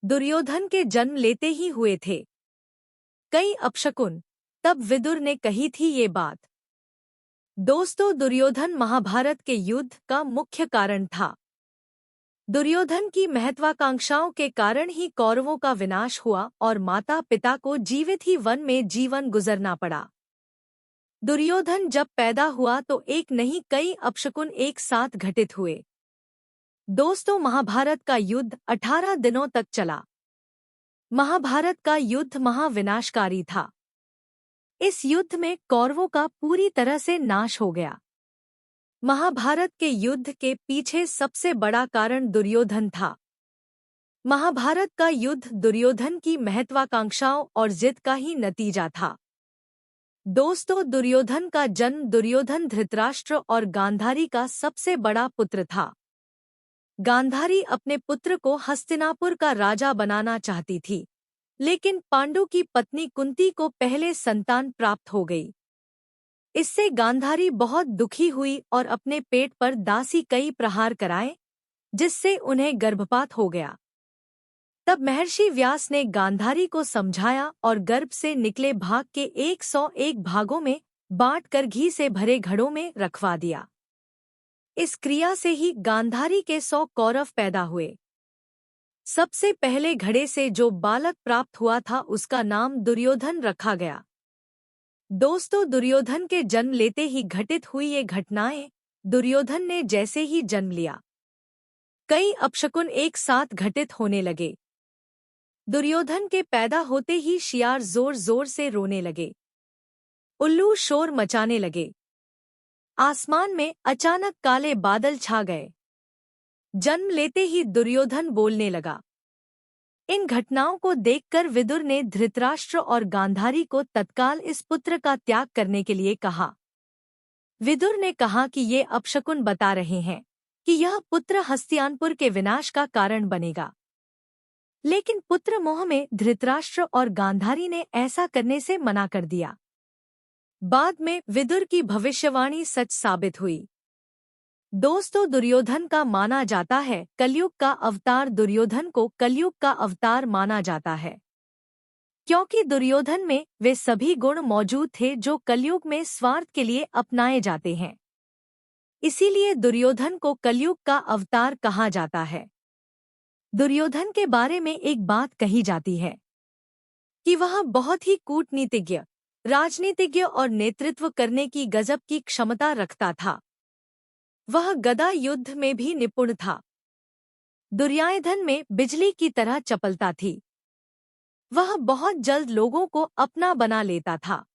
दुर्योधन के जन्म लेते ही हुए थे। कई अपशकुन। तब विदुर ने कही थी ये बात। दोस्तों, दुर्योधन महाभारत के युद्ध का मुख्य कारण था। दुर्योधन की महत्वाकांक्षाओं के कारण ही कौरवों का विनाश हुआ और माता पिता को जीवित ही वन में जीवन गुजरना पड़ा। दुर्योधन जब पैदा हुआ तो एक नहीं कई अपशकुन एक साथ घटित हुए। दोस्तों, महाभारत का युद्ध 18 दिनों तक चला। महाभारत का युद्ध महाविनाशकारी था। इस युद्ध में कौरवों का पूरी तरह से नाश हो गया। महाभारत के युद्ध के पीछे सबसे बड़ा कारण दुर्योधन था। महाभारत का युद्ध दुर्योधन की महत्वाकांक्षाओं और जिद का ही नतीजा था। दोस्तों, दुर्योधन का जन्म दुर्योधन धृतराष्ट्र और गांधारी का सबसे बड़ा पुत्र था। गांधारी अपने पुत्र को हस्तिनापुर का राजा बनाना चाहती थी, लेकिन पांडु की पत्नी कुंती को पहले संतान प्राप्त हो गई। इससे गांधारी बहुत दुखी हुई और अपने पेट पर दासी कई प्रहार कराए, जिससे उन्हें गर्भपात हो गया। तब महर्षि व्यास ने गांधारी को समझाया और गर्भ से निकले भाग के 101 भागों में बांटकर घी से भरे घड़ों में रखवा दिया। इस क्रिया से ही गांधारी के 100 कौरव पैदा हुए। सबसे पहले घड़े से जो बालक प्राप्त हुआ था उसका नाम दुर्योधन रखा गया। दोस्तों, दुर्योधन के जन्म लेते ही घटित हुई ये घटनाएं, दुर्योधन ने जैसे ही जन्म लिया, कई अपशकुन एक साथ घटित होने लगे। दुर्योधन के पैदा होते ही शियार जोर जोर से रोने लगे, उल्लू शोर मचाने लगे। आसमान में अचानक काले बादल छा गए। जन्म लेते ही दुर्योधन बोलने लगा। इन घटनाओं को देखकर विदुर ने धृतराष्ट्र और गांधारी को तत्काल इस पुत्र का त्याग करने के लिए कहा। विदुर ने कहा कि ये अपशकुन बता रहे हैं कि यह पुत्र हस्तिनापुर के विनाश का कारण बनेगा। लेकिन पुत्र मोह में धृतराष्ट्र और गांधारी ने ऐसा करने से मना कर दिया। बाद में विदुर की भविष्यवाणी सच साबित हुई। दोस्तों, दुर्योधन का माना जाता है कलयुग का अवतार। दुर्योधन को कलयुग का अवतार माना जाता है क्योंकि दुर्योधन में वे सभी गुण मौजूद थे जो कलयुग में स्वार्थ के लिए अपनाए जाते हैं। इसीलिए दुर्योधन को कलयुग का अवतार कहा जाता है। दुर्योधन के बारे में एक बात कही जाती है कि वह बहुत ही कूटनीतिज्ञ, राजनीतिज्ञ और नेतृत्व करने की गजब की क्षमता रखता था। वह गदा युद्ध में भी निपुण था। दुर्योधन में बिजली की तरह चपलता थी। वह बहुत जल्द लोगों को अपना बना लेता था।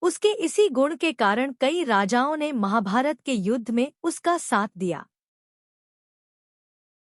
उसके इसी गुण के कारण कई राजाओं ने महाभारत के युद्ध में उसका साथ दिया।